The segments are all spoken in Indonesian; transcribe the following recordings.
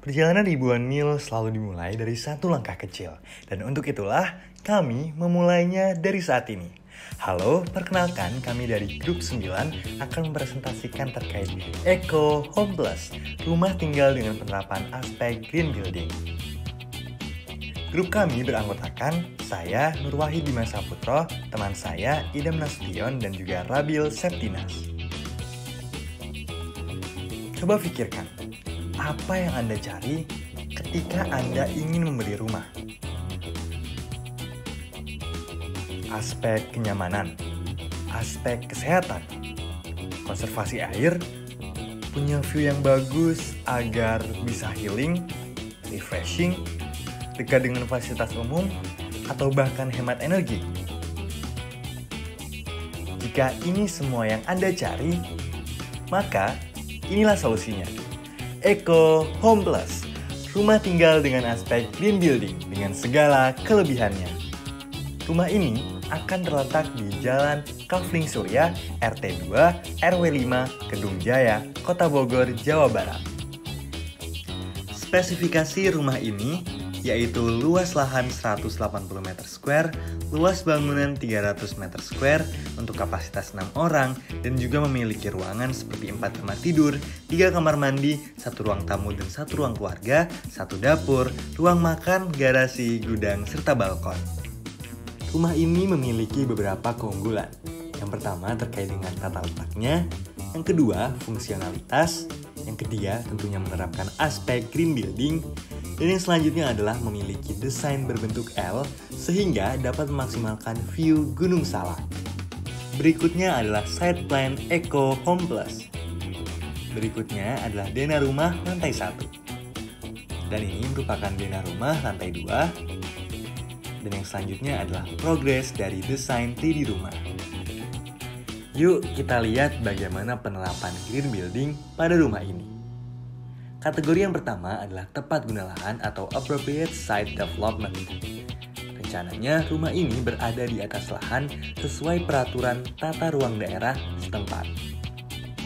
Perjalanan ribuan mil selalu dimulai dari satu langkah kecil. Dan untuk itulah kami memulainya dari saat ini. Halo, perkenalkan kami dari Grup 9 akan mempresentasikan terkait Eco Home Plus, rumah tinggal dengan penerapan aspek green building. Grup kami beranggotakan saya, Nur Wahid Dimas Saputro, teman saya, Idam Nasution, dan juga Rabil Septinas. Coba pikirkan, apa yang Anda cari ketika Anda ingin membeli rumah? Aspek kenyamanan, aspek kesehatan, konservasi air, punya view yang bagus agar bisa healing, refreshing, dekat dengan fasilitas umum, atau bahkan hemat energi. Jika ini semua yang Anda cari, maka inilah solusinya. Eco Home Plus, rumah tinggal dengan aspek green building dengan segala kelebihannya. Rumah ini akan terletak di Jalan Kavling Surya, RT 2, RW 5, Kedung Jaya, Kota Bogor, Jawa Barat. Spesifikasi rumah ini yaitu luas lahan 180 meter square, luas bangunan 300 meter square untuk kapasitas 6 orang, dan juga memiliki ruangan seperti 4 kamar tidur, 3 kamar mandi, 1 ruang tamu dan 1 ruang keluarga, 1 dapur, ruang makan, garasi, gudang, serta balkon. Rumah ini memiliki beberapa keunggulan. Yang pertama terkait dengan tata letaknya, yang kedua fungsionalitas, yang ketiga tentunya menerapkan aspek green building, dan yang selanjutnya adalah memiliki desain berbentuk L sehingga dapat memaksimalkan view Gunung Salak. Berikutnya adalah side plan Eco Home Plus. Berikutnya adalah denah rumah lantai 1. Dan ini merupakan denah rumah lantai 2. Dan yang selanjutnya adalah progres dari desain 3D rumah. Yuk kita lihat bagaimana penerapan green building pada rumah ini. Kategori yang pertama adalah tepat guna lahan atau appropriate site development. Rencananya rumah ini berada di atas lahan sesuai peraturan tata ruang daerah setempat.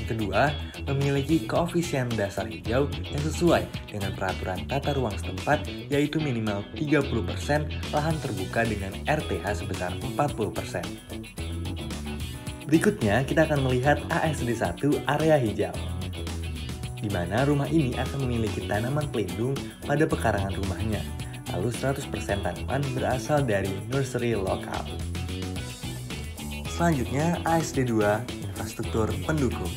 Yang kedua, memiliki koefisien dasar hijau yang sesuai dengan peraturan tata ruang setempat, yaitu minimal 30% lahan terbuka dengan RTH sebesar 40%. Berikutnya kita akan melihat ASD 1 area hijau, di mana rumah ini akan memiliki tanaman pelindung pada pekarangan rumahnya, lalu 100% tanaman berasal dari nursery lokal. Selanjutnya ASD 2 infrastruktur pendukung.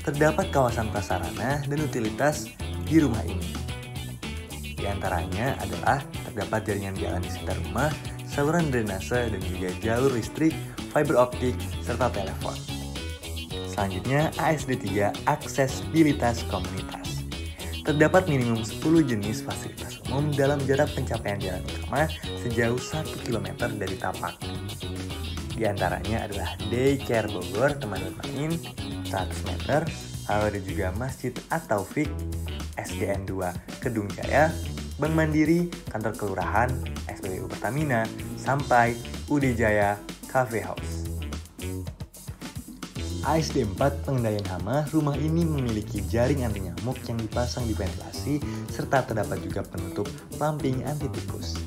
Terdapat kawasan prasarana dan utilitas di rumah ini. Di antaranya adalah terdapat jaringan jalan di sekitar rumah, saluran drainase dan juga jalur listrik, fiber optik, serta telepon. Selanjutnya, ASD 3 aksesibilitas komunitas. Terdapat minimum 10 jenis fasilitas umum dalam jarak pencapaian jalan utama sejauh 1 km dari tapak. Di antaranya adalah Daycare Bogor Teman Bermain 100 meter, lalu ada juga Masjid At-Taufik, SDN 2 Kedung Jaya, Bank Mandiri, Kantor Kelurahan, SPBU Pertamina, sampai UD Jaya Cafe House. ASD 4 pengendalian hama, rumah ini memiliki jaring anti nyamuk yang dipasang di ventilasi serta terdapat juga penutup pumping anti tikus.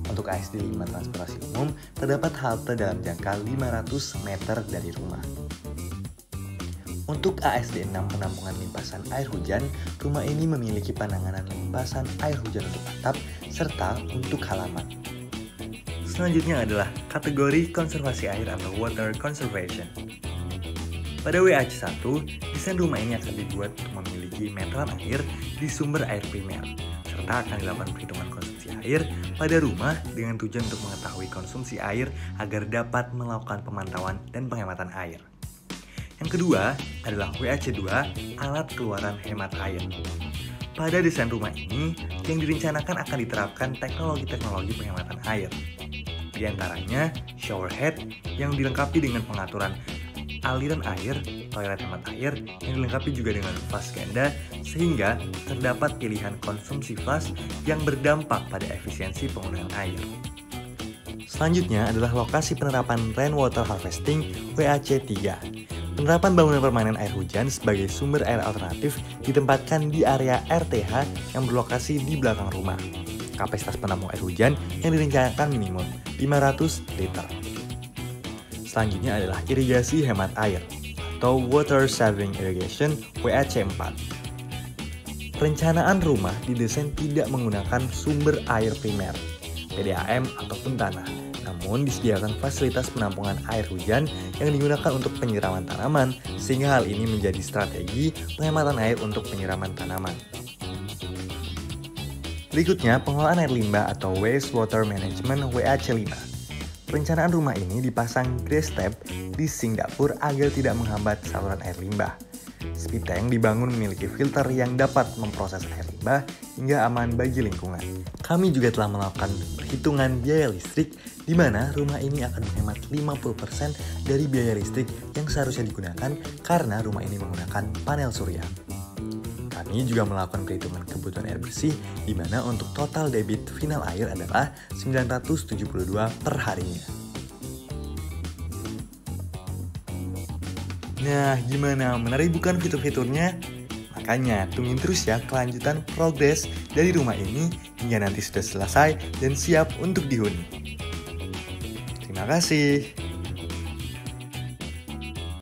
Untuk ASD 5 transportasi umum, terdapat halte dalam jangka 500 meter dari rumah. Untuk ASD 6 penampungan limpasan air hujan, rumah ini memiliki penanganan limpasan air hujan untuk atap serta untuk halaman. Selanjutnya adalah kategori konservasi air atau water conservation. Pada WAC1, desain rumah ini akan dibuat untuk memiliki meteran air di sumber air primer, serta akan dilakukan perhitungan konsumsi air pada rumah dengan tujuan untuk mengetahui konsumsi air agar dapat melakukan pemantauan dan penghematan air. Yang kedua adalah WAC2, alat keluaran hemat air. Pada desain rumah ini, yang direncanakan akan diterapkan teknologi-teknologi penghematan air. Di antaranya, shower head yang dilengkapi dengan pengaturan aliran air, toilet hemat air yang dilengkapi juga dengan flash ganda sehingga terdapat pilihan konsumsi flash yang berdampak pada efisiensi penggunaan air. Selanjutnya adalah lokasi penerapan rainwater harvesting WAC 3. Penerapan bangunan permanen air hujan sebagai sumber air alternatif ditempatkan di area RTH yang berlokasi di belakang rumah. Kapasitas penampung air hujan yang direncanakan minimum 500 liter. Selanjutnya adalah irigasi hemat air atau Water Saving Irrigation WAC4. Perencanaan rumah didesain tidak menggunakan sumber air primer, PDAM ataupun tanah, namun disediakan fasilitas penampungan air hujan yang digunakan untuk penyiraman tanaman, sehingga hal ini menjadi strategi penghematan air untuk penyiraman tanaman. Berikutnya, pengelolaan air limbah atau Wastewater Management WAC5. Perencanaan rumah ini dipasang grass tap di sink dapur agar tidak menghambat saluran air limbah. Speed tank dibangun memiliki filter yang dapat memproses air limbah hingga aman bagi lingkungan. Kami juga telah melakukan perhitungan biaya listrik di mana rumah ini akan menghemat 50% dari biaya listrik yang seharusnya digunakan karena rumah ini menggunakan panel surya. Kami juga melakukan perhitungan kebutuhan air bersih di mana untuk total debit final air adalah 972 per harinya. Nah, gimana? Menarik bukan fitur-fiturnya? Makanya tungguin terus ya kelanjutan progres dari rumah ini hingga nanti sudah selesai dan siap untuk dihuni. Terima kasih.